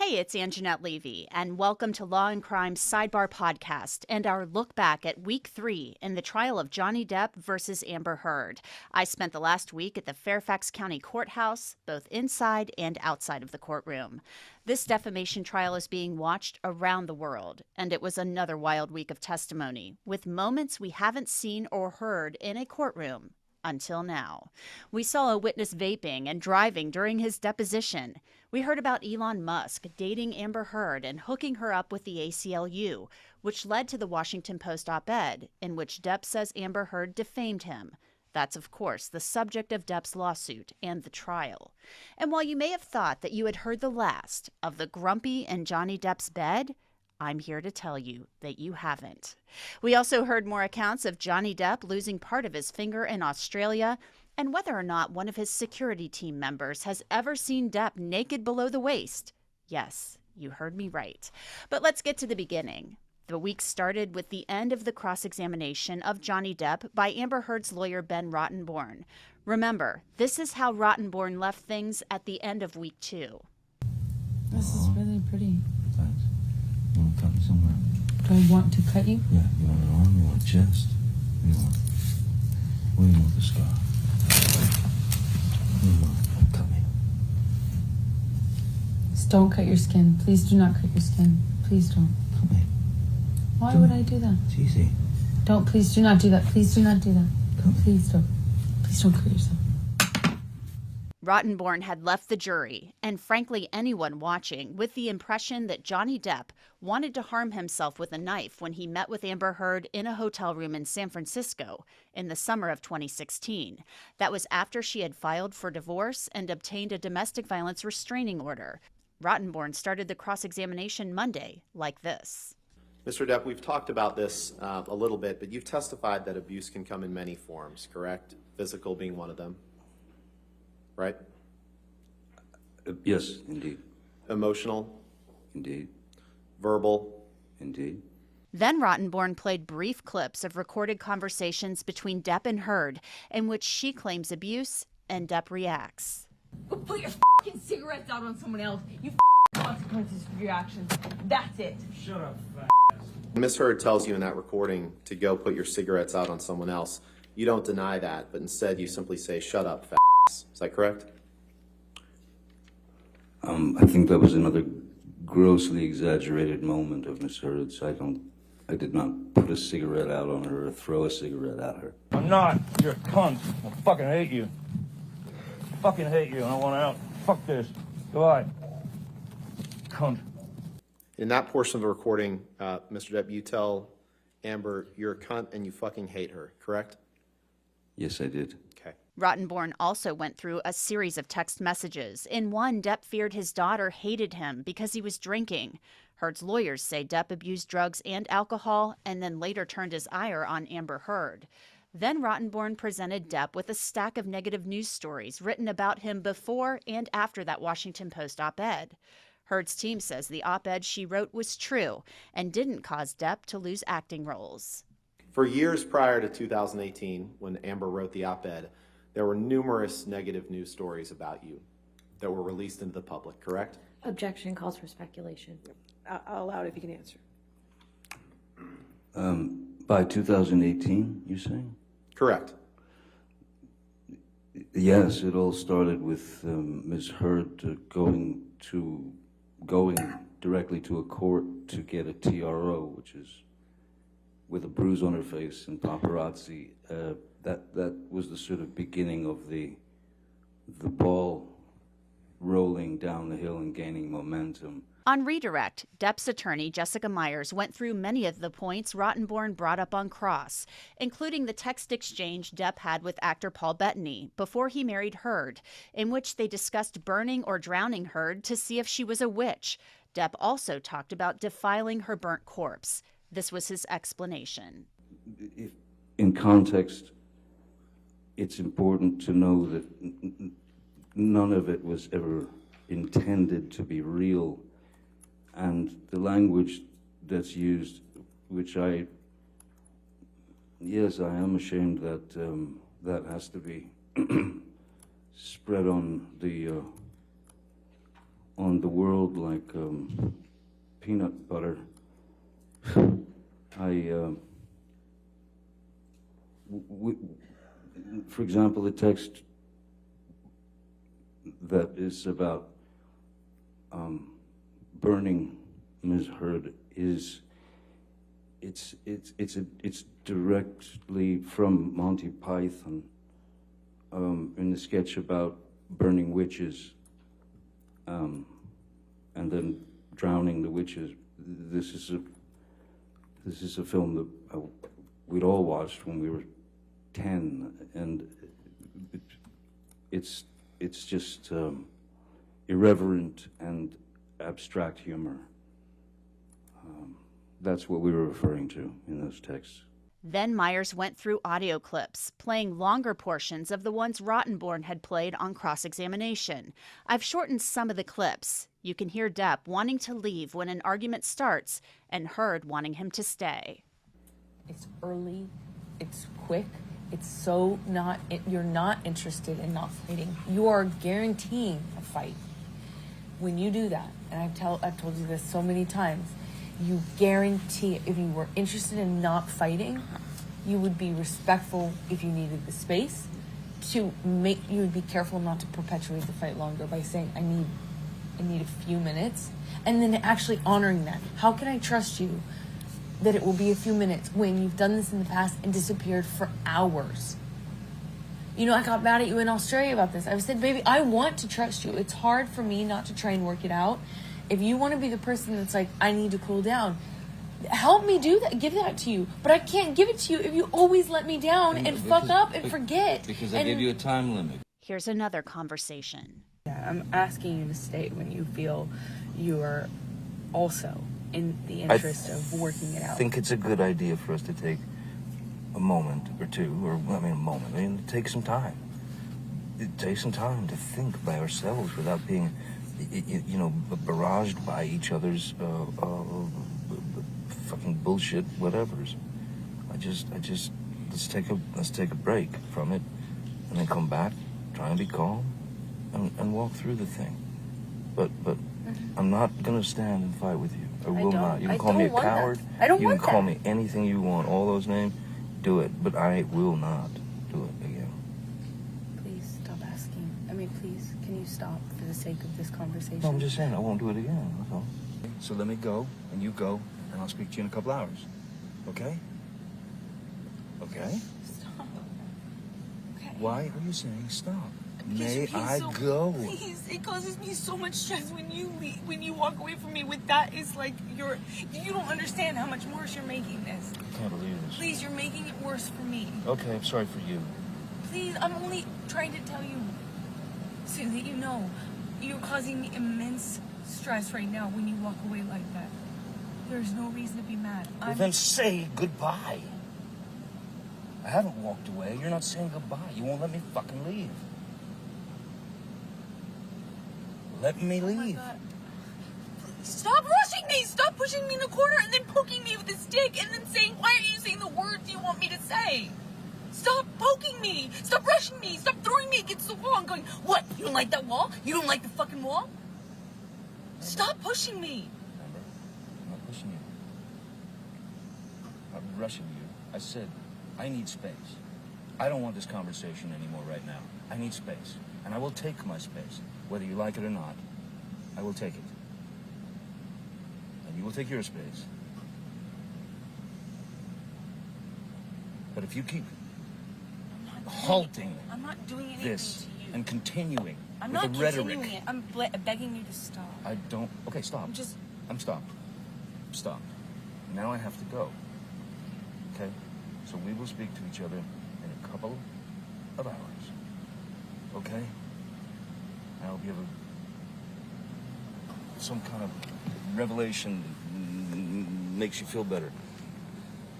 Hey, it's Anjanette Levy, and welcome to Law and Crime's Sidebar Podcast and our look back at Week 3 in the trial of Johnny Depp versus Amber Heard. I spent the last week at the Fairfax County Courthouse, both inside and outside of the courtroom. This defamation trial is being watched around the world, and it was another wild week of testimony, with moments we haven't seen or heard in a courtroom until now. We saw a witness vaping and driving during his deposition. We heard about Elon Musk dating Amber Heard and hooking her up with the ACLU, which led to the Washington Post op-ed in which Depp says Amber Heard defamed him. That's, of course, the subject of Depp's lawsuit and the trial. And while you may have thought that you had heard the last of the grumpy in Johnny Depp's bed, I'm here to tell you that you haven't. We also heard more accounts of Johnny Depp losing part of his finger in Australia and whether or not one of his security team members has ever seen Depp naked below the waist. Yes, you heard me right. But let's get to the beginning. The week started with the end of the cross-examination of Johnny Depp by Amber Heard's lawyer Ben Rottenborn. Remember, this is how Rottenborn left things at the end of Week 2. This is really pretty. Thanks. You want to cut me somewhere? Do I want to cut you? Yeah, you want an arm, you want a chest? What do you want the scar? What do you want? Cut me. Just don't cut your skin. Please do not cut your skin. Please don't. Cut me. Why would I do that? It's easy. Don't. Please do not do that. Please do not do that. Cut me. Please don't. Please don't cut yourself. Rottenborn had left the jury, and frankly anyone watching, with the impression that Johnny Depp wanted to harm himself with a knife when he met with Amber Heard in a hotel room in San Francisco in the summer of 2016. That was after she had filed for divorce and obtained a domestic violence restraining order. Rottenborn started the cross-examination Monday like this. Mr. Depp, we've talked about this a little bit, but you've testified that abuse can come in many forms, correct? Physical being one of them. Right? Yes, indeed. Emotional? Indeed. Verbal? Indeed. Then Rottenborn played brief clips of recorded conversations between Depp and Heard, in which she claims abuse and Depp reacts. Go put your fucking cigarettes out on someone else. You consequences for your actions. That's it. Shut up, Ms. Heard tells you in that recording to go put your cigarettes out on someone else. You don't deny that, but instead you simply say, shut up, fat ass. Is that correct? I think that was another grossly exaggerated moment of Miss Heard's. I did not put a cigarette out on her or throw a cigarette at her. I'm not. You're a cunt. I fucking hate you. Fucking hate you. I want out. Fuck this. Goodbye. Cunt. In that portion of the recording, Mr. Depp, you tell Amber you're a cunt and you fucking hate her, correct? Yes, I did. Okay. Rottenborn also went through a series of text messages. In one, Depp feared his daughter hated him because he was drinking. Heard's lawyers say Depp abused drugs and alcohol and then later turned his ire on Amber Heard. Then Rottenborn presented Depp with a stack of negative news stories written about him before and after that Washington Post op-ed. Heard's team says the op-ed she wrote was true and didn't cause Depp to lose acting roles. For years prior to 2018, when Amber wrote the op-ed, there were numerous negative news stories about you that were released into the public, correct? Objection calls for speculation. I'll allow it if you can answer. By 2018, you say? Correct. Yes, it all started with Ms. Heard going directly to a court to get a TRO, which is with a bruise on her face and paparazzi. That was the sort of beginning of the ball rolling down the hill and gaining momentum. On redirect, Depp's attorney, Jessica Myers, went through many of the points Rottenborn brought up on cross, including the text exchange Depp had with actor Paul Bettany before he married Heard, in which they discussed burning or drowning Heard to see if she was a witch. Depp also talked about defiling her burnt corpse. This was his explanation. In context, it's important to know that none of it was ever intended to be real. And the language that's used, which yes, I am ashamed that that has to be spread on the on the world like peanut butter. For example, the text that is about burning Ms. Heard it's directly from Monty Python in the sketch about burning witches and then drowning the witches. This is a film that we'd all watched when we were 10, and it's just irreverent and abstract humor. That's what we were referring to in those texts. Then Myers went through audio clips, playing longer portions of the ones Rottenborn had played on cross-examination. I've shortened some of the clips. You can hear Depp wanting to leave when an argument starts and Heard wanting him to stay. It's early, it's quick, it's so not, you're not interested in not fighting. You are guaranteeing a fight. When you do that, and I've told you this so many times, you guarantee it. If you were interested in not fighting, you would be respectful if you needed the space you would be careful not to perpetuate the fight longer by saying, I need a few minutes, and then actually honoring that. How can I trust you that it will be a few minutes when you've done this in the past and disappeared for hours? You know, I got mad at you in Australia about this. I said, baby, I want to trust you. It's hard for me not to try and work it out. If you want to be the person that's like, I need to cool down, help me do that, give that to you. But I can't give it to you if you always let me down and fuck up and forget. Because I give you a time limit. Here's another conversation. Yeah, I'm asking you to stay when you feel you are also in the interest of working it out. I think it's a good idea for us to take a moment or two, take some time. Take some time to think by ourselves without being, barraged by each other's fucking bullshit whatevers. Let's take a break from it, and then come back, try and be calm, and walk through the thing. But I'm not gonna stand and fight with you. I will not. You can call me a coward. I don't You want can call that. me anything you want. All those names, do it. But I will not do it again. Please stop asking. Please, can you stop for the sake of this conversation? No, I'm just saying I won't do it again. That's all. So let me go, and you go, and I'll speak to you in a couple hours. Okay? Okay? Stop. Okay. Why are you saying stop? Because May you're being I so- go? Please, it causes me so much stress when you leave, when you walk away from me with that. It's like you don't understand how much worse you're making this. I can't believe this. Please, you're making it worse for me. Okay, I'm sorry for you. Please, I'm only trying to tell you so that you know you're causing me immense stress right now when you walk away like that. There's no reason to be mad. Well, then say goodbye. I haven't walked away. You're not saying goodbye. You won't let me fucking leave. Let me Oh my leave. God. Stop rushing me! Stop pushing me in the corner and then poking me with a stick and then saying, why are you saying the words you want me to say? Stop poking me! Stop rushing me! Stop throwing me against the wall and going, what? You don't like that wall? You don't like the fucking wall? Stop pushing me! Remember? I'm not pushing you. I'm not rushing you. I said, I need space. I don't want this conversation anymore right now. I need space. And I will take my space. Whether you like it or not, I will take it. And you will take your space. But if you keep halting I'm not doing anything this to you. and continuing I'm with not the rhetoric, continuing it. I'm begging you to stop. I don't. Okay, stop. I'm stopped. Stop. Now I have to go. Okay? So we will speak to each other in a couple of hours. Okay? I hope you have some kind of revelation that makes you feel better.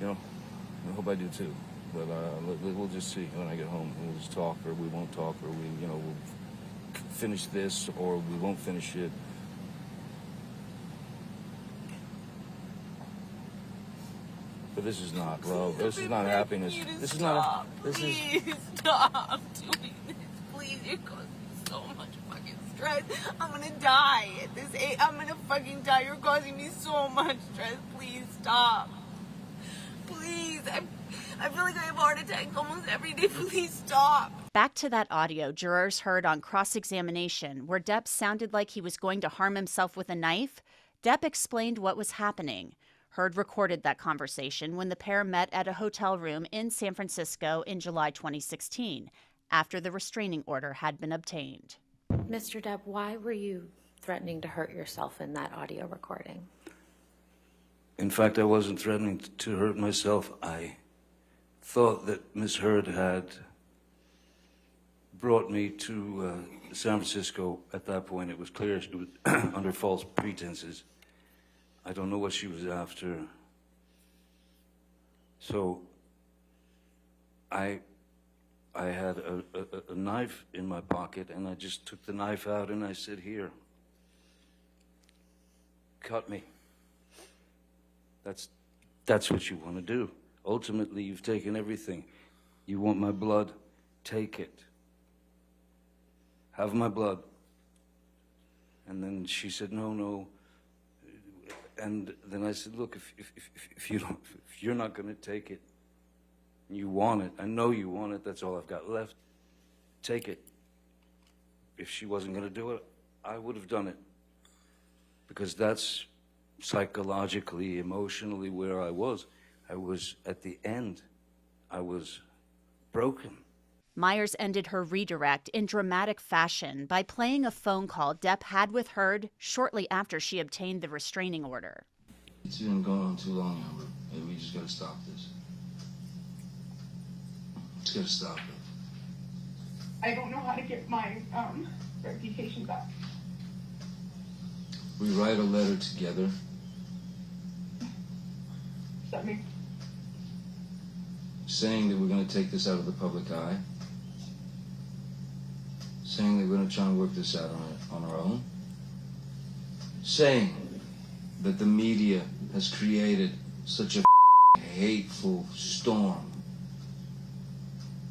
You know? I hope I do too. But we'll just see when I get home. We'll just talk, or we won't talk, or we'll finish this, or we won't finish it. But this is not love. This is not happiness. This is not. This is. Please stop doing this. Please, it causes me so much fucking stress. stress. I'm gonna die at this age. I'm gonna fucking die. You're causing me so much stress. Please stop. Please. I feel like I have a heart attack almost every day. Please stop. Back to that audio jurors heard on cross-examination where Depp sounded like he was going to harm himself with a knife. Depp explained what was happening. Heard recorded that conversation when the pair met at a hotel room in San Francisco in July 2016, after the restraining order had been obtained. Mr. Depp, why were you threatening to hurt yourself in that audio recording? In fact, I wasn't threatening to hurt myself. I thought that Miss Heard had brought me to San Francisco. At that point, it was clear it was under false pretenses. I don't know what she was after. So I had a knife in my pocket, and I just took the knife out and I said, "Here, cut me." That's what you want to do. Ultimately, you've taken everything. You want my blood? Take it. Have my blood. And then she said, no. And then I said, look, if you're not going to take it, you want it. I know you want it. That's all I've got left. Take it. If she wasn't going to do it, I would have done it. Because that's psychologically, emotionally where I was. I was at the end. I was broken. Myers ended her redirect in dramatic fashion by playing a phone call Depp had with Heard shortly after she obtained the restraining order. It's been going on too long, Amber. Maybe we just gotta stop this. Just gotta stop it. I don't know how to get my reputation back. We write a letter together. Does that mean? Saying that we're going to take this out of the public eye. Saying that we're going to try and work this out on our own. Saying that the media has created such a hateful storm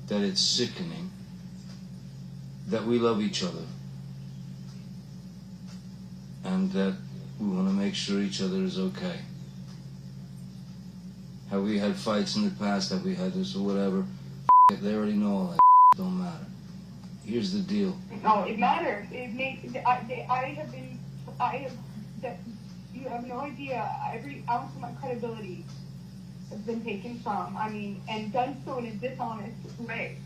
that it's sickening. That we love each other. And that we want to make sure each other is okay. Have we had fights in the past? Have we had this or whatever? They already know all that. Don't matter. Here's the deal. No, it matters. It makes. You have no idea. Every ounce of my credibility has been taken from. I mean, and done so in a dishonest way.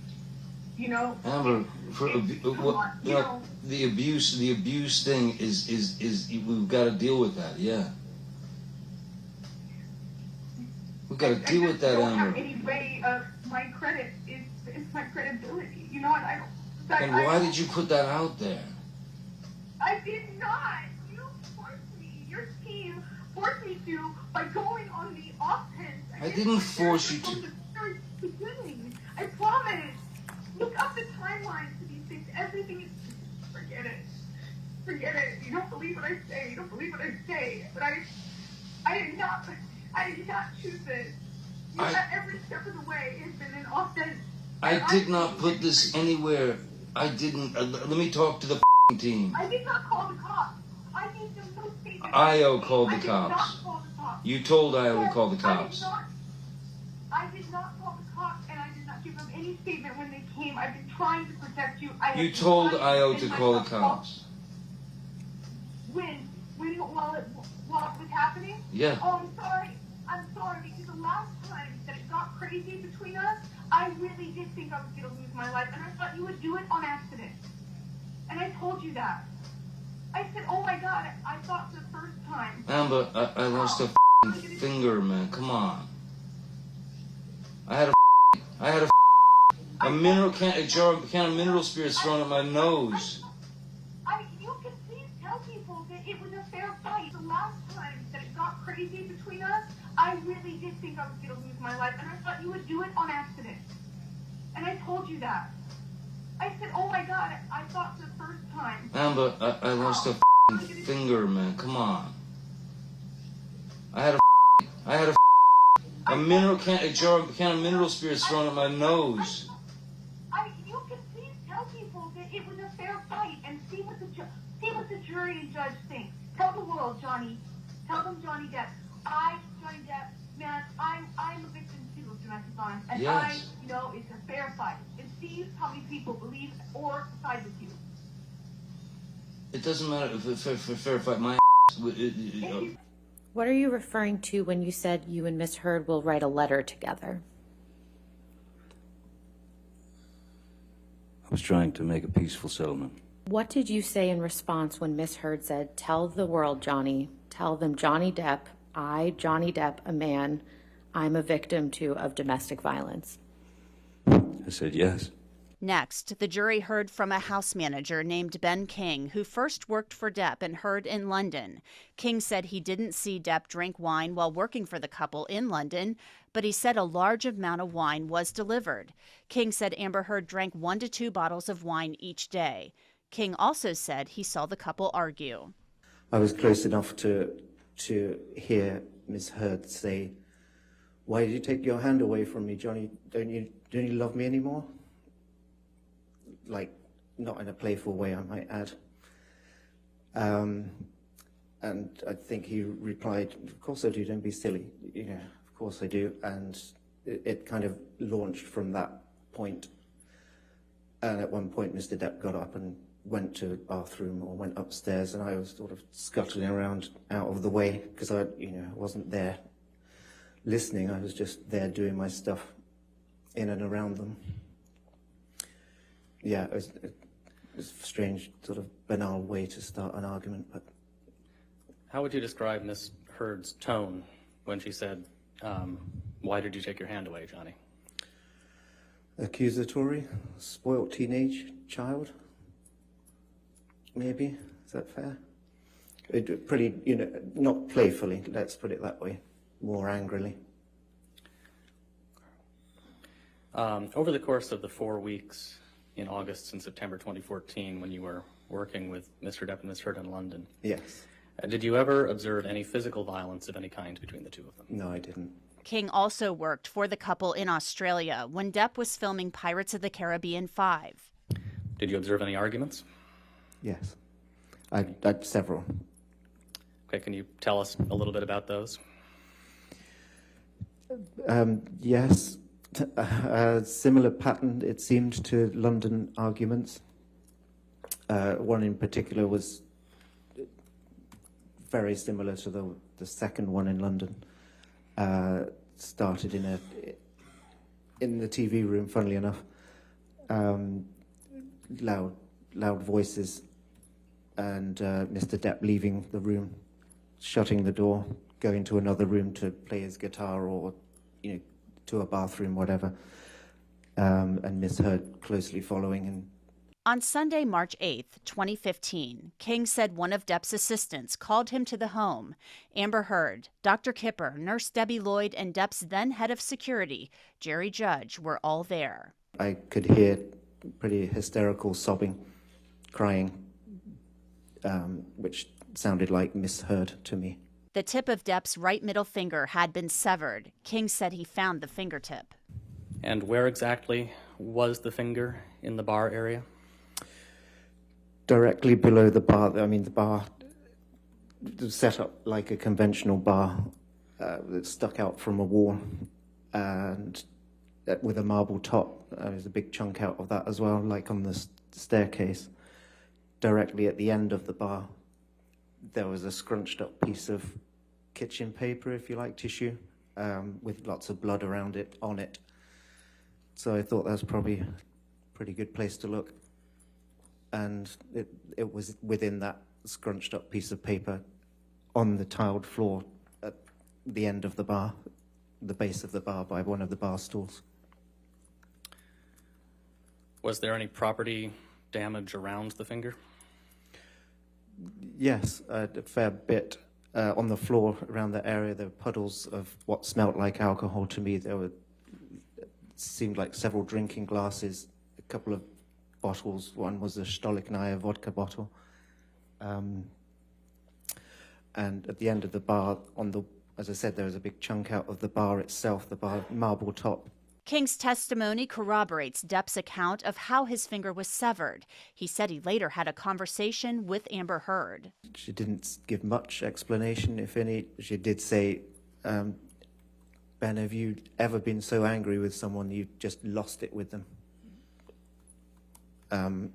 You know. Amber, the abuse thing is we've got to deal with that. Yeah. We've got to deal with that, Amber. I don't Amber. have any way of my credit is my credibility. You know what? And why did you put that out there? I did not. You forced me. Your team forced me to by going on the offense. I didn't force you to. From the very beginning. I promise. Look up the timelines to these things. Everything is. Forget it. Forget it. You don't believe what I say. You don't believe what I say. But I did not choose this. Every step of the way has been an offense. I did not put this anywhere. I didn't. Let me talk to the team. I did not call the cops. I need them no statement. IO called the I did cops. not call the cops. You told IO to call the cops. I did not call the cops, and I did not give them any statement when they came. I've been trying to protect you. You told IO to call the cops. While it was happening? Yeah. Oh, I'm sorry, because the last time that it got crazy between us, I really did think I was going to lose my life, and I thought you would do it on accident. And I told you that. I said, oh my God, I thought the first time. Amber, I lost a finger, man. Come on. I had a mineral can, a jar of mineral spirits thrown at my nose. You can please tell people that it was a fair fight. The last time that it got crazy between us, I really did think I was going to lose my life, and I thought you would do it on accident. And I told you that. I said, oh my God, I thought the first time. Amber, I lost a finger, man. Come on. I had a mineral can, a jar of mineral spirits thrown at my nose. You can please tell people that it was a fair fight, and see what the jury and judge think. Tell the world, Johnny. Tell them, Johnny Depp. Johnny Depp, man, I'm a victim too of domestic violence, and Yes. it's a fair fight. And see how many people believe or side with you. It doesn't matter if for fair fight. My What are you referring to when you said you and Miss Heard will write a letter together? I was trying to make a peaceful settlement. What did you say in response when Miss Heard said, "Tell the world, Johnny, tell them Johnny Depp, Johnny Depp, a man, I'm a victim too of domestic violence"? I said yes. Next, the jury heard from a house manager named Ben King, who first worked for Depp and Heard in London. King said he didn't see Depp drink wine while working for the couple in London, but he said a large amount of wine was delivered. King said Amber Heard drank 1 to 2 bottles of wine each day. King also said he saw the couple argue. I was close enough to hear Miss Heard say, "Why did you take your hand away from me, Johnny? Don't you love me anymore?" Like, not in a playful way, I might add. And I think he replied, "Of course I do, don't be silly. Of course I do." And it kind of launched from that point. And at one point, Mr. Depp got up and went to the bathroom or went upstairs, and I was sort of scuttling around out of the way because I wasn't there listening. I was just there doing my stuff in and around them. Yeah, it was a strange, sort of banal way to start an argument. But how would you describe Miss Heard's tone when she said, "Why did you take your hand away, Johnny"? Accusatory, spoilt teenage child, maybe. Is that fair? Pretty, not playfully, let's put it that way, more angrily. Over the course of the 4 weeks in August and September 2014, when you were working with Mr. Depp and Miss Heard in London, Yes. Did you ever observe any physical violence of any kind between the two of them? No, I didn't. King also worked for the couple in Australia when Depp was filming Pirates of the Caribbean 5. Did you observe any arguments? Yes. I several. Okay, can you tell us a little bit about those? Yes. A similar pattern, it seemed, to London arguments. One in particular was very similar to the second one in London. Started in the TV room, funnily enough. Loud voices, and Mr. Depp leaving the room, shutting the door, going to another room to play his guitar or to a bathroom, whatever, and Miss Heard closely following. And on Sunday, March 8th, 2015, King said one of Depp's assistants called him to the home. Amber Heard, Dr. Kipper, Nurse Debbie Lloyd, and Depp's then head of security, Jerry Judge, were all there. I could hear pretty hysterical sobbing, crying, which sounded like Miss Heard to me. The tip of Depp's right middle finger had been severed. King said he found the fingertip. And where exactly was the finger in the bar area? Directly below the bar. I mean, the bar was set up like a conventional bar that stuck out from a wall, and with a marble top. There's a big chunk out of that as well, like on the staircase. Directly at the end of the bar, there was a scrunched up piece of kitchen paper, if you like, tissue, with lots of blood around it, on it. So I thought that was probably a pretty good place to look. And it was within that scrunched up piece of paper on the tiled floor at the end of the bar, the base of the bar, by one of the bar stools. Was there any property damage around the finger? Yes, a fair bit. On the floor around that area, there were puddles of what smelt like alcohol to me. There seemed like several drinking glasses, a couple of bottles. One was a Stolichnaya vodka bottle. And at the end of the bar, as I said, there was a big chunk out of the bar itself, the bar marble top. King's testimony corroborates Depp's account of how his finger was severed. He said he later had a conversation with Amber Heard. She didn't give much explanation, if any. She did say, Ben, have you ever been so angry with someone you just lost it with them? And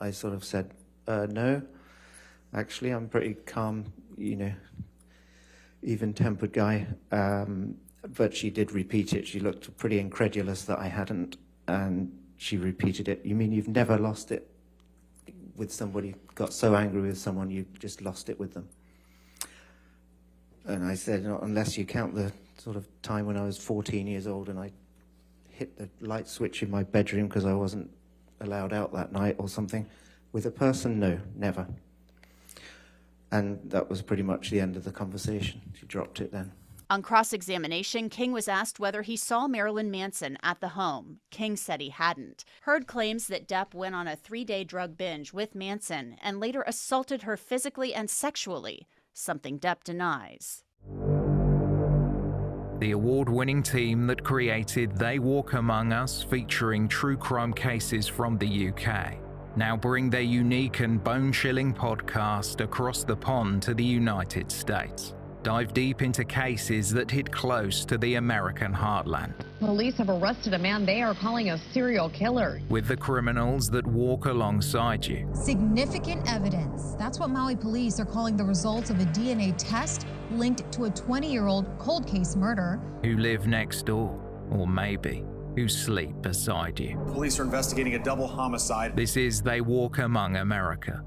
I sort of said, no. Actually, I'm pretty calm, even-tempered guy. But she did repeat it. She looked pretty incredulous that I hadn't, and she repeated it. You mean you've never lost it with somebody, got so angry with someone you just lost it with them? And I said, unless you count the sort of time when I was 14 years old and I hit the light switch in my bedroom because I wasn't allowed out that night or something. With a person, no, never. And that was pretty much the end of the conversation. She dropped it then. On cross-examination, King was asked whether he saw Marilyn Manson at the home. King said he hadn't. Heard claims that Depp went on a 3-day drug binge with Manson and later assaulted her physically and sexually, something Depp denies. The award-winning team that created They Walk Among Us, featuring true crime cases from the UK, now bring their unique and bone-chilling podcast across the pond to the United States. Dive deep into cases that hit close to the American heartland. Police have arrested a man they are calling a serial killer. With the criminals that walk alongside you. Significant evidence. That's what Maui police are calling the results of a DNA test linked to a 20-year-old cold case murder. Who live next door, or maybe who sleep beside you. Police are investigating a double homicide. This is They Walk Among America,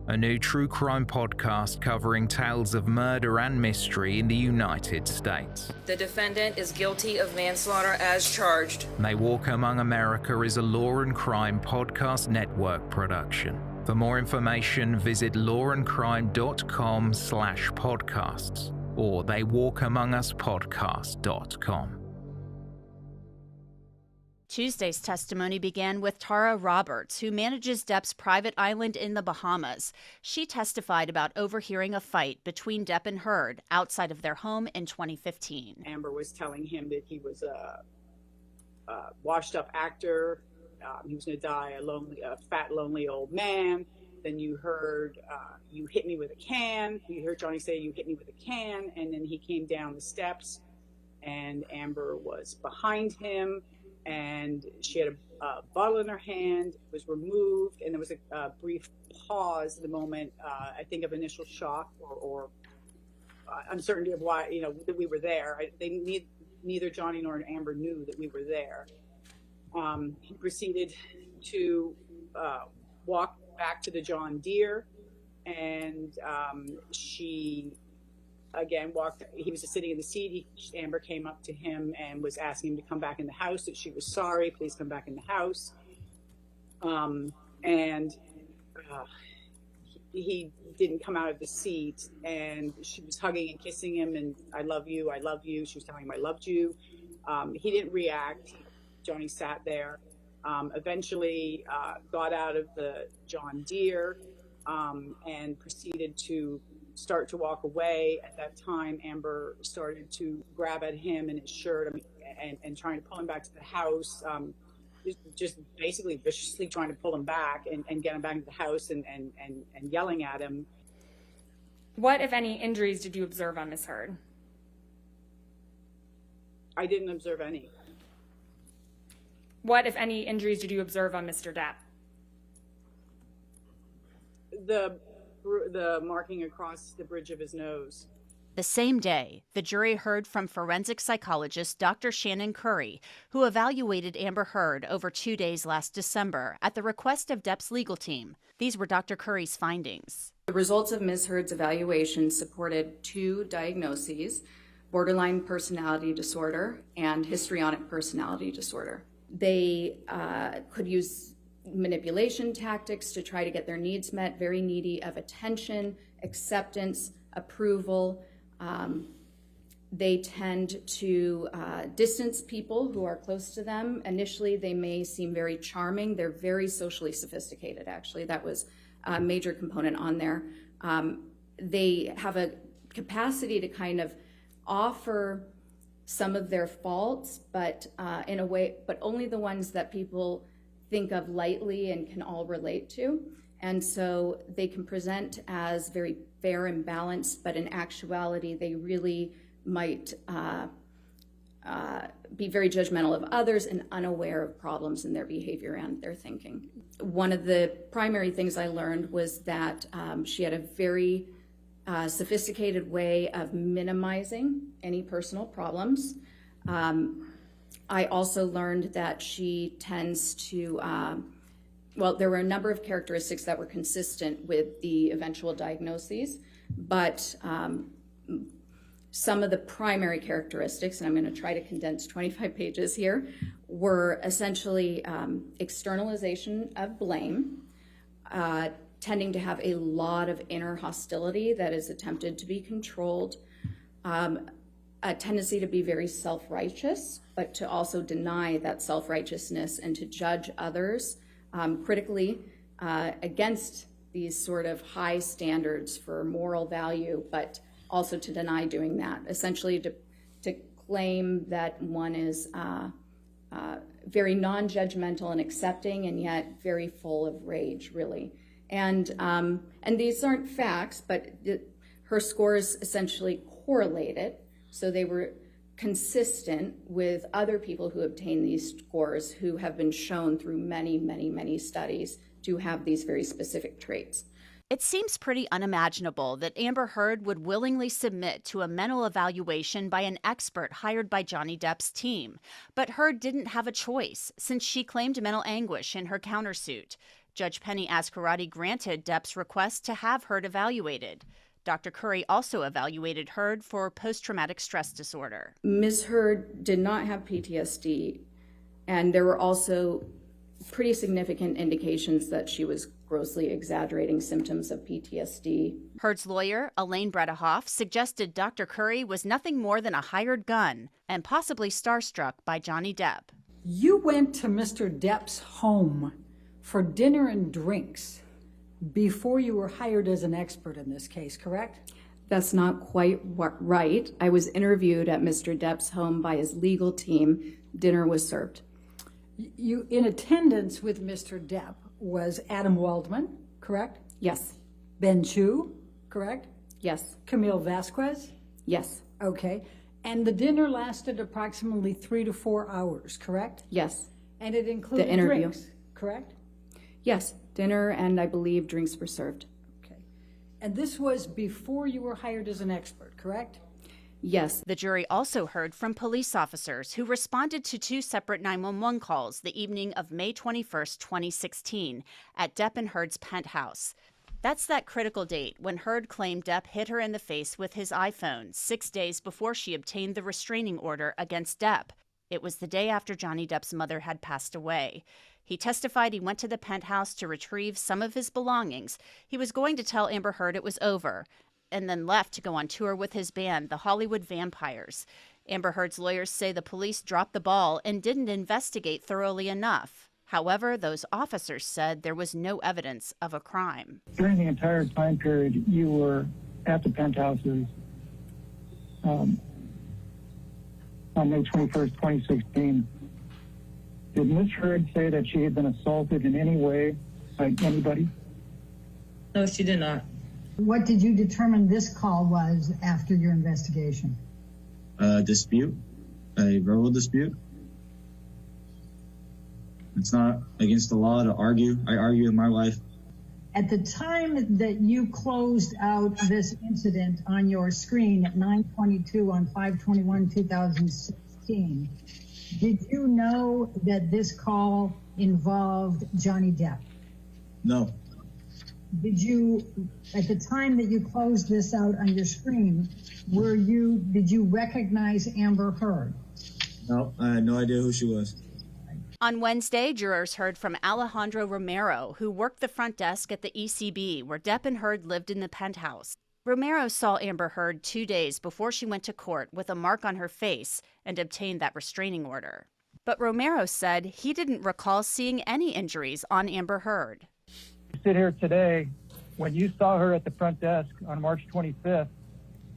a new true crime podcast covering tales of murder and mystery in the United States. The defendant is guilty of manslaughter as charged. They Walk Among America is a law and crime podcast network production. For more information, visit lawandcrime.com/podcasts or theywalkamonguspodcast.com. Tuesday's testimony began with Tara Roberts, who manages Depp's private island in the Bahamas. She testified about overhearing a fight between Depp and Heard outside of their home in 2015. Amber was telling him that he was a washed-up actor. He was going to die a fat, lonely old man. Then you heard, you hit me with a can. You heard Jhony say, you hit me with a can. And then he came down the steps, and Amber was behind him. And she had a bottle in her hand, was removed, and there was a brief pause, the moment, I think, of initial shock or uncertainty of why, that we were there. Neither Jhony nor Amber knew that we were there. He proceeded to walk back to the John Deere, and she again he was just sitting in the seat. Amber came up to him and was asking him to come back in the house, that she was sorry, please come back in the house. He didn't come out of the seat, and she was hugging and kissing him, and I love you, I love you. She was telling him I loved you. He didn't react. Jhony sat there, eventually got out of the John Deere and proceeded to start to walk away. At that time, Amber started to grab at him and his shirt and trying to pull him back to the house, just basically viciously trying to pull him back and get him back to the house and yelling at him. What, if any, injuries did you observe on Ms. Heard? I didn't observe any. What, if any, injuries did you observe on Mr. Depp? The marking across the bridge of his nose. The same day, the jury heard from forensic psychologist Dr. Shannon Curry, who evaluated Amber Heard over 2 days last December at the request of Depp's legal team. These were Dr. Curry's findings. The results of Ms. Heard's evaluation supported 2 diagnoses: borderline personality disorder and histrionic personality disorder. They could use manipulation tactics to try to get their needs met, very needy of attention, acceptance, approval. They tend to distance people who are close to them. Initially, they may seem very charming. They're very socially sophisticated, actually. That was a major component on there. They have a capacity to kind of offer some of their faults, but in a way, but only the ones that people think of lightly and can all relate to. And so they can present as very fair and balanced, but in actuality, they really might be very judgmental of others and unaware of problems in their behavior and their thinking. One of the primary things I learned was that she had a very sophisticated way of minimizing any personal problems. I also learned that she tends to, well, there were a number of characteristics that were consistent with the eventual diagnoses, but some of the primary characteristics, and I'm going to try to condense 25 pages here, were essentially externalization of blame, tending to have a lot of inner hostility that is attempted to be controlled, a tendency to be very self-righteous, but to also deny that self-righteousness and to judge others critically against these sort of high standards for moral value, but also to deny doing that, essentially to claim that one is very non-judgmental and accepting and yet very full of rage, really. And these aren't facts, but her scores essentially correlated, so they were consistent with other people who obtained these scores who have been shown through many, many, many studies to have these very specific traits. It seems pretty unimaginable that Amber Heard would willingly submit to a mental evaluation by an expert hired by Johnny Depp's team. But Heard didn't have a choice, since she claimed mental anguish in her countersuit. Judge Penny Ascarati granted Depp's request to have Heard evaluated. Dr. Curry also evaluated Heard for post-traumatic stress disorder. Ms. Heard did not have PTSD, and there were also pretty significant indications that she was grossly exaggerating symptoms of PTSD. Heard's lawyer, Elaine Bredehoff, suggested Dr. Curry was nothing more than a hired gun and possibly starstruck by Johnny Depp. You went to Mr. Depp's home for dinner and drinks before you were hired as an expert in this case, correct? That's not quite right. I was interviewed at Mr. Depp's home by his legal team. Dinner was served. You, in attendance with Mr. Depp, was Adam Waldman, correct? Yes. Ben Chu, correct? Yes. Camille Vasquez? Yes. Okay. And the dinner lasted approximately 3 to 4 hours, correct? Yes. And it included the interview. Drinks, correct? Yes. Dinner and I believe drinks were served. Okay. And this was before you were hired as an expert, correct? Yes. The jury also heard from police officers who responded to 2 separate 911 calls the evening of May 21st, 2016, at Depp and Heard's penthouse. That's that critical date when Heard claimed Depp hit her in the face with his iPhone 6 days before she obtained the restraining order against Depp. It was the day after Johnny Depp's mother had passed away. He testified he went to the penthouse to retrieve some of his belongings. He was going to tell Amber Heard it was over, and then left to go on tour with his band, the Hollywood Vampires. Amber Heard's lawyers say the police dropped the ball and didn't investigate thoroughly enough. However, those officers said there was no evidence of a crime. During the entire time period you were at the penthouses on May 21st, 2016, did Ms. Heard say that she had been assaulted in any way by anybody? No, she did not. What did you determine this call was after your investigation? A dispute, a verbal dispute. It's not against the law to argue. I argue with my wife. At the time that you closed out this incident on your screen at 9:22 on 5/21/2016, did you know that this call involved Johnny Depp? No. Did you, at the time that you closed this out on your screen, did you recognize Amber Heard? No, I had no idea who she was. On Wednesday, jurors heard from Alejandro Romero, who worked the front desk at the ECB, where Depp and Heard lived in the penthouse. Romero saw Amber Heard 2 days before she went to court with a mark on her face and obtained that restraining order. But Romero said he didn't recall seeing any injuries on Amber Heard. You sit here today, when you saw her at the front desk on March 25th,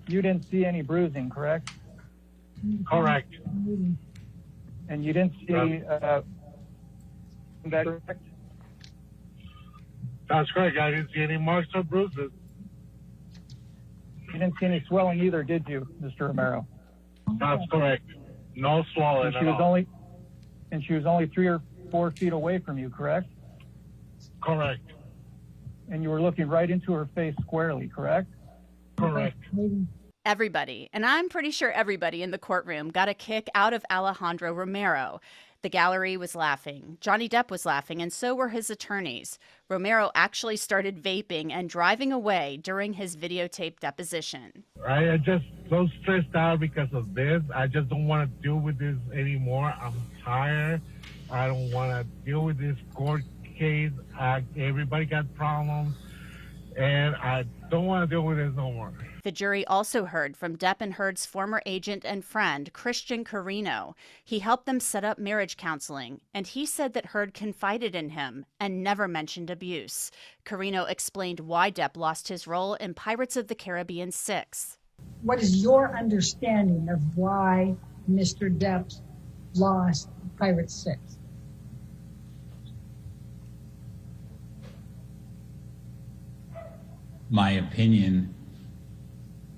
you didn't see any bruising, correct? Correct. And you didn't see that correct? That's correct. I didn't see any marks or bruises. You didn't see any swelling either, did you, Mr. Romero? That's correct. No swelling at all. And she was only 3 or 4 feet away from you, correct? Correct. And you were looking right into her face squarely, correct? Correct. Everybody, and I'm pretty sure everybody in the courtroom, got a kick out of Alejandro Romero. The gallery was laughing. Johnny Depp was laughing, and so were his attorneys. Romero actually started vaping and driving away during his videotaped deposition. I just so stressed out because of this. I just don't want to deal with this anymore. I'm tired. I don't want to deal with this court case. Everybody got problems, and I don't want to deal with this no more. The jury also heard from Depp and Heard's former agent and friend, Christian Carino. He helped them set up marriage counseling, and he said that Heard confided in him and never mentioned abuse. Carino explained why Depp lost his role in Pirates of the Caribbean 6. What is your understanding of why Mr. Depp lost Pirates 6? My opinion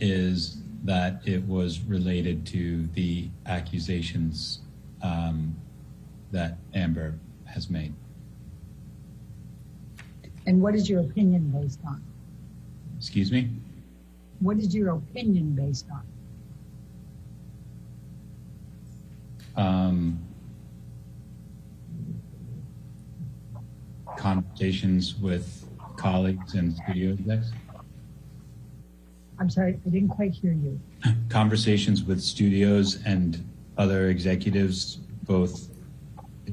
is that it was related to the accusations that Amber has made. And what is your opinion based on? Excuse me? What is your opinion based on? Conversations with colleagues and studio execs. I'm sorry, I didn't quite hear you. Conversations with studios and other executives, both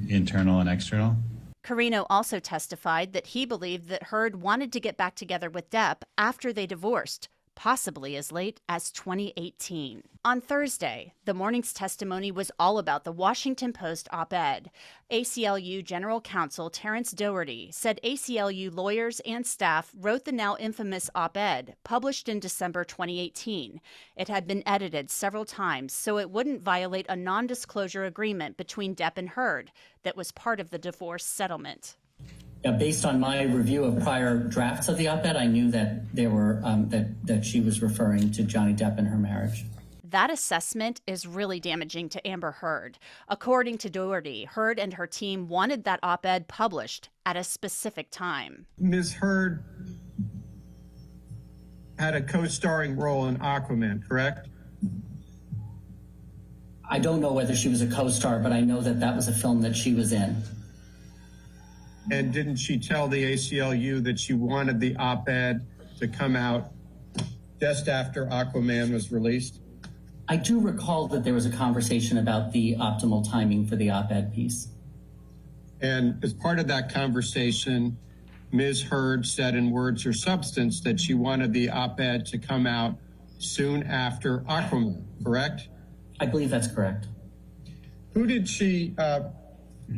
internal and external. Carino also testified that he believed that Heard wanted to get back together with Depp after they divorced, possibly as late as 2018. On Thursday, the morning's testimony was all about the Washington Post op-ed. ACLU General Counsel Terrence Doherty said ACLU lawyers and staff wrote the now infamous op-ed, published in December 2018. It had been edited several times so it wouldn't violate a non-disclosure agreement between Depp and Heard that was part of the divorce settlement. Based on my review of prior drafts of the op-ed, I knew that there were that she was referring to Johnny Depp and her marriage. That assessment is really damaging to Amber Heard. According to Doherty, Heard and her team wanted that op-ed published at a specific time. Ms. Heard had a co-starring role in Aquaman, correct? I don't know whether she was a co-star, but I know that that was a film that she was in. And didn't she tell the ACLU that she wanted the op-ed to come out just after Aquaman was released? I do recall that there was a conversation about the optimal timing for the op-ed piece. And as part of that conversation, Ms. Heard said in words or substance that she wanted the op-ed to come out soon after Aquaman, correct? I believe that's correct. Who did she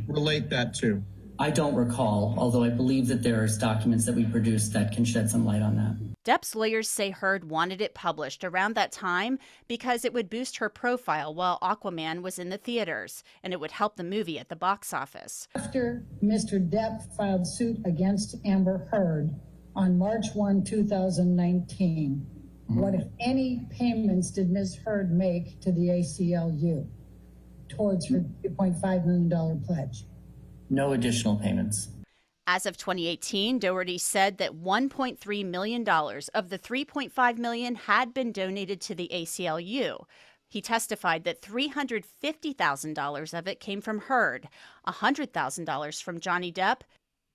relate that to? I don't recall, although I believe that there's documents that we produced that can shed some light on that. Depp's lawyers say Heard wanted it published around that time because it would boost her profile while Aquaman was in the theaters, and it would help the movie at the box office. After Mr. Depp filed suit against Amber Heard on March 1, 2019, what, if any, payments did Ms. Heard make to the ACLU towards her $2.5 million pledge? No additional payments. As of 2018, Doherty said that $1.3 million of the $3.5 million had been donated to the ACLU. He testified that $350,000 of it came from Heard, $100,000 from Johnny Depp,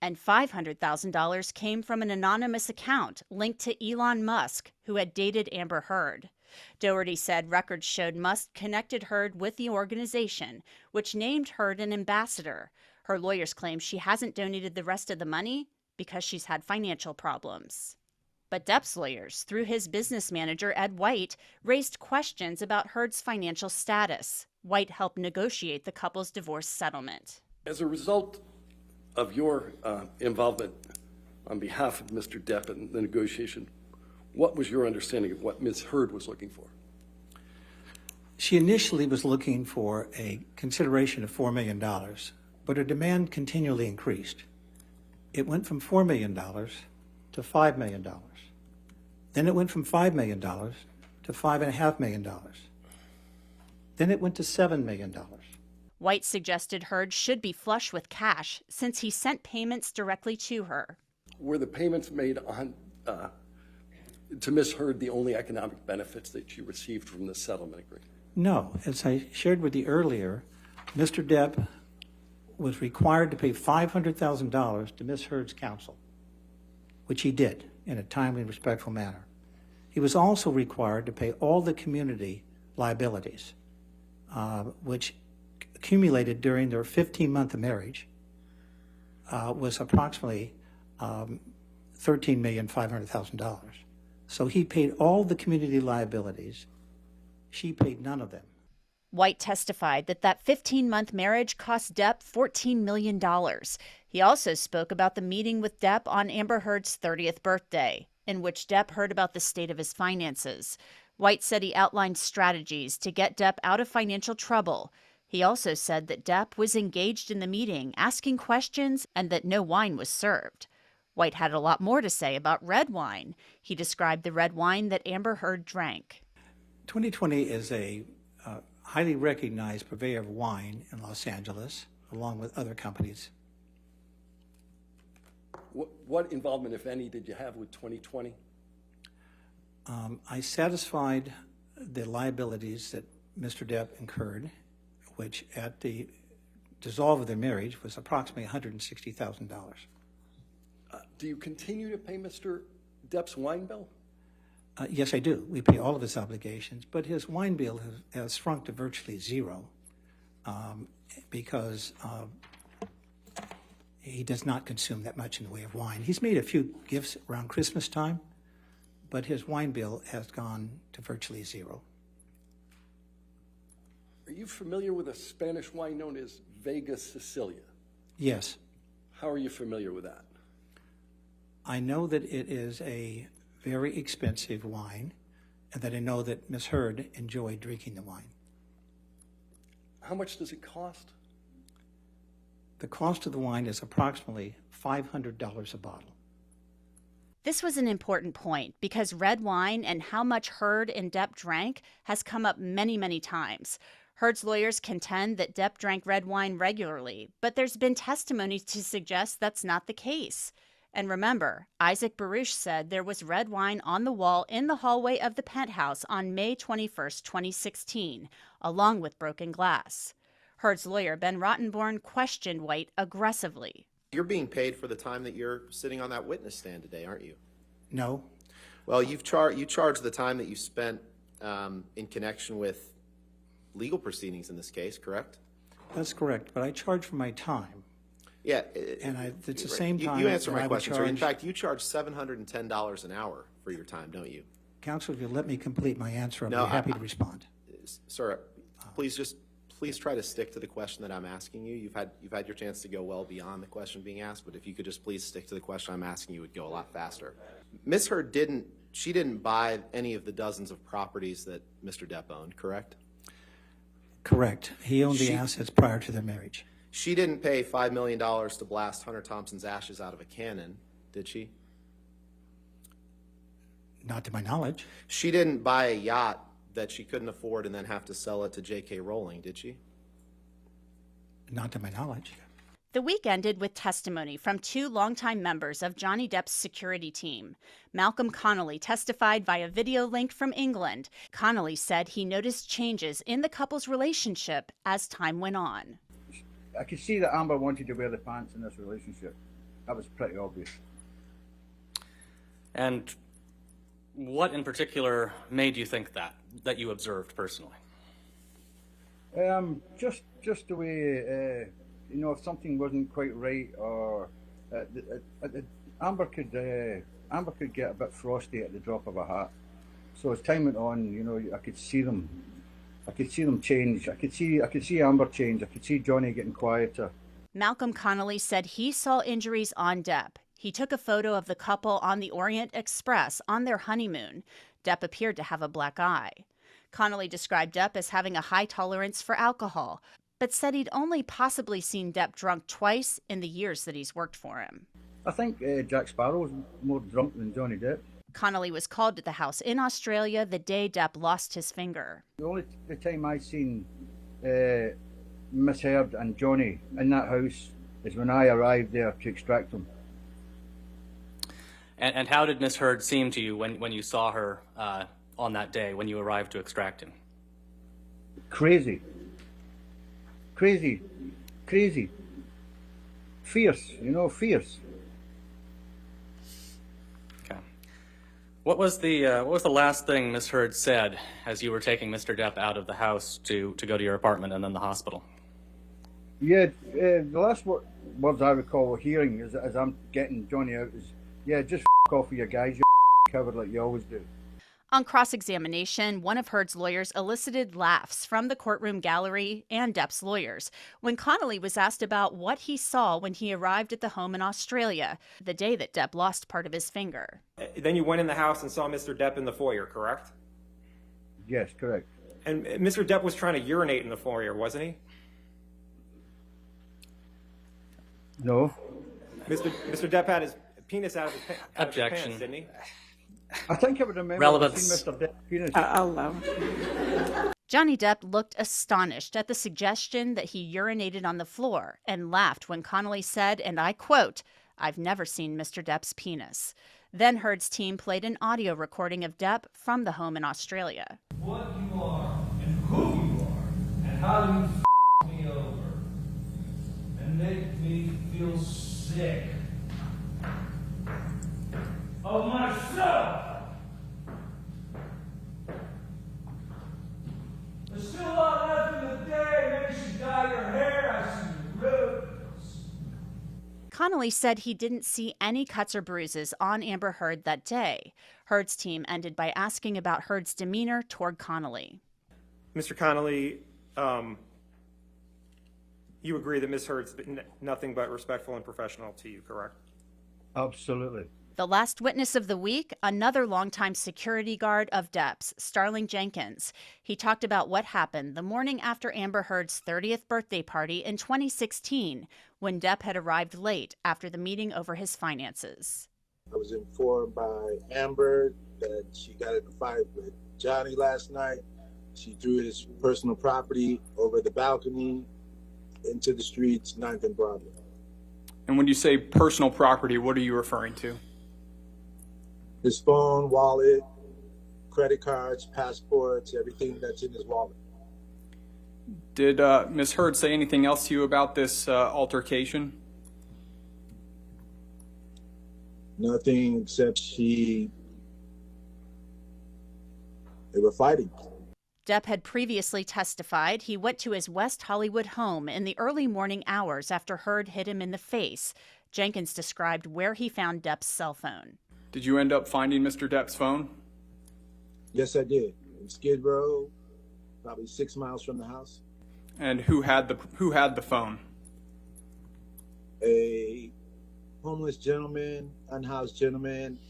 and $500,000 came from an anonymous account linked to Elon Musk, who had dated Amber Heard. Doherty said records showed Musk connected Heard with the organization, which named Heard an ambassador. Her lawyers claim she hasn't donated the rest of the money because she's had financial problems. But Depp's lawyers, through his business manager, Ed White, raised questions about Heard's financial status. White helped negotiate the couple's divorce settlement. As a result of your involvement on behalf of Mr. Depp in the negotiation, what was your understanding of what Ms. Heard was looking for? She initially was looking for a consideration of $4 million, but her demand continually increased. It went from $4 million to $5 million. Then it went from $5 million to $5.5 million. Then it went to $7 million. White suggested Heard should be flush with cash since he sent payments directly to her. Were the payments made on to Ms. Heard the only economic benefits that she received from the settlement agreement? No. As I shared with you earlier, Mr. Depp was required to pay $500,000 to Ms. Heard's counsel, which he did in a timely and respectful manner. He was also required to pay all the community liabilities, which accumulated during their 15-month marriage, was approximately $13,500,000. So he paid all the community liabilities. She paid none of them. White testified that 15-month marriage cost Depp $14 million. He also spoke about the meeting with Depp on Amber Heard's 30th birthday, in which Depp heard about the state of his finances. White said he outlined strategies to get Depp out of financial trouble. He also said that Depp was engaged in the meeting, asking questions, and that no wine was served. White had a lot more to say about red wine. He described the red wine that Amber Heard drank. 2020 is a highly recognized purveyor of wine in Los Angeles, along with other companies. What involvement, if any, did you have with 2020? I satisfied the liabilities that Mr. Depp incurred, which at the dissolve of their marriage was approximately $160,000. Do you continue to pay Mr. Depp's wine bill? Yes, I do. We pay all of his obligations, but his wine bill has shrunk to virtually zero because he does not consume that much in the way of wine. He's made a few gifts around Christmas time, but his wine bill has gone to virtually zero. Are you familiar with a Spanish wine known as Vega Sicilia? Yes. How are you familiar with that? I know that it is a very expensive wine, and that I know that Ms. Heard enjoyed drinking the wine. How much does it cost? The cost of the wine is approximately $500 a bottle. This was an important point because red wine and how much Heard and Depp drank has come up many, many times. Heard's lawyers contend that Depp drank red wine regularly, but there's been testimony to suggest that's not the case. And remember, Isaac Baruch said there was red wine on the wall in the hallway of the penthouse on May 21st, 2016, along with broken glass. Heard's lawyer, Ben Rottenborn, questioned White aggressively. You're being paid for the time that you're sitting on that witness stand today, aren't you? No. Well, you charge the time that you spent in connection with legal proceedings in this case, correct? That's correct, but I charge for my time. Yeah, and it's the same time. You answer my I question, charge... sir. In fact, you charge $710 an hour for your time, don't you? Counsel, if you'll let me complete my answer, I'll No, be happy to respond. Sir, please try to stick to the question that I'm asking you. You've had your chance to go well beyond the question being asked, but if you could just please stick to the question I'm asking you, it would go a lot faster. Ms. Heard didn't buy any of the dozens of properties that Mr. Depp owned, correct? Correct. He owned the assets prior to their marriage. She didn't pay $5 million to blast Hunter Thompson's ashes out of a cannon, did she? Not to my knowledge. She didn't buy a yacht that she couldn't afford and then have to sell it to J.K. Rowling, did she? Not to my knowledge. The week ended with testimony from two longtime members of Johnny Depp's security team. Malcolm Connolly testified via video link from England. Connolly said he noticed changes in the couple's relationship as time went on. I could see that Amber wanted to wear the pants in this relationship. That was pretty obvious. And what in particular made you think that you observed personally? Just the way, if something wasn't quite right, or Amber could get a bit frosty at the drop of a hat. So as time went on, I could see them. I could see them change. I could see Amber change. I could see Johnny getting quieter. Malcolm Connolly said he saw injuries on Depp. He took a photo of the couple on the Orient Express on their honeymoon. Depp appeared to have a black eye. Connolly described Depp as having a high tolerance for alcohol, but said he'd only possibly seen Depp drunk twice in the years that he's worked for him. I think Jack Sparrow was more drunk than Johnny Depp. Connolly was called to the house in Australia the day Depp lost his finger. The only time I seen Miss Heard and Johnny in that house is when I arrived there to extract them. And how did Miss Heard seem to you when you saw her on that day when you arrived to extract him? Crazy. Fierce, fierce. Okay. What was the last thing Miss Heard said as you were taking Mr. Depp out of the house to go to your apartment and then the hospital? Yeah, the last words I recall hearing as I'm getting Johnny out is, yeah, just off with your guys, you covered like you always do. On cross-examination, one of Heard's lawyers elicited laughs from the courtroom gallery and Depp's lawyers when Connolly was asked about what he saw when he arrived at the home in Australia, the day that Depp lost part of his finger. Then you went in the house and saw Mr. Depp in the foyer, correct? Yes, correct. And Mr. Depp was trying to urinate in the foyer, wasn't he? No. Mr. Depp had his penis out of his Objection. pants, didn't he? I think I would remember Relevance. seeing Mr. Depp's penis. Allow. Johnny Depp looked astonished at the suggestion that he urinated on the floor and laughed when Connolly said, and I quote, "I've never seen Mr. Depp's penis." Then Heard's team played an audio recording of Depp from the home in Australia. What you are and who you are and how you me over and make me feel sick of myself. There's still a lot left in the day. Maybe you should dye your hair. I see your roots. Connolly said he didn't see any cuts or bruises on Amber Heard that day. Heard's team ended by asking about Heard's demeanor toward Connolly. Mr. Connolly, you agree that Ms. Heard's been nothing but respectful and professional to you, correct? Absolutely. The last witness of the week, another longtime security guard of Depp's, Starling Jenkins. He talked about what happened the morning after Amber Heard's 30th birthday party in 2016, when Depp had arrived late after the meeting over his finances. I was informed by Amber that she got in a fight with Johnny last night. She threw his personal property over the balcony into the streets, 9th and Broadway. And when you say personal property, what are you referring to? His phone, wallet, credit cards, passports, everything that's in his wallet. Did Ms. Heard say anything else to you about this altercation? Nothing except they were fighting. Depp had previously testified he went to his West Hollywood home in the early morning hours after Heard hit him in the face. Jenkins described where he found Depp's cell phone. Did you end up finding Mr. Depp's phone? Yes, I did. In Skid Row, probably 6 miles from the house. And who had the phone? A homeless gentleman, unhoused gentleman.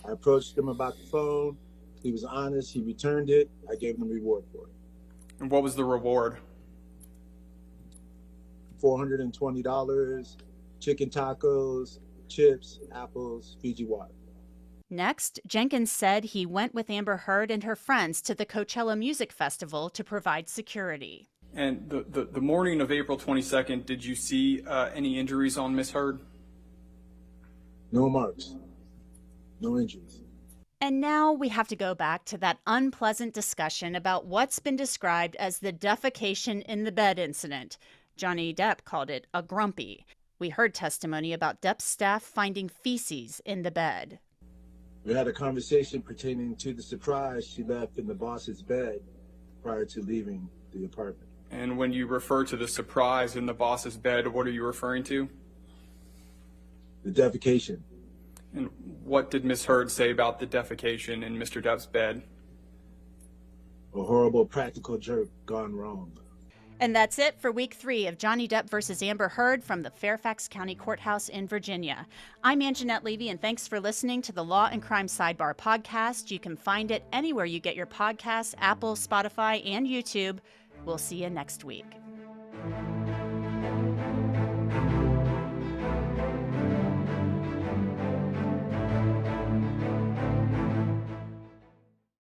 I approached him about the phone. He was honest. He returned it. I gave him a reward for it. And what was the reward? $420, chicken tacos, chips, apples, Fiji water. Next, Jenkins said he went with Amber Heard and her friends to the Coachella Music Festival to provide security. And the morning of April 22nd, did you see any injuries on Ms. Heard? No marks. No injuries. And now we have to go back to that unpleasant discussion about what's been described as the defecation in the bed incident. Johnny Depp called it a grumpy. We heard testimony about Depp's staff finding feces in the bed. We had a conversation pertaining to the surprise she left in the boss's bed prior to leaving the apartment. And when you refer to the surprise in the boss's bed, what are you referring to? The defecation. And what did Ms. Heard say about the defecation in Mr. Depp's bed? A horrible practical joke gone wrong. And that's it for week 3 of Johnny Depp versus Amber Heard from the Fairfax County Courthouse in Virginia. I'm Anjanette Levy, and thanks for listening to the Law and Crime Sidebar podcast. You can find it anywhere you get your podcasts, Apple, Spotify, and YouTube. We'll see you next week.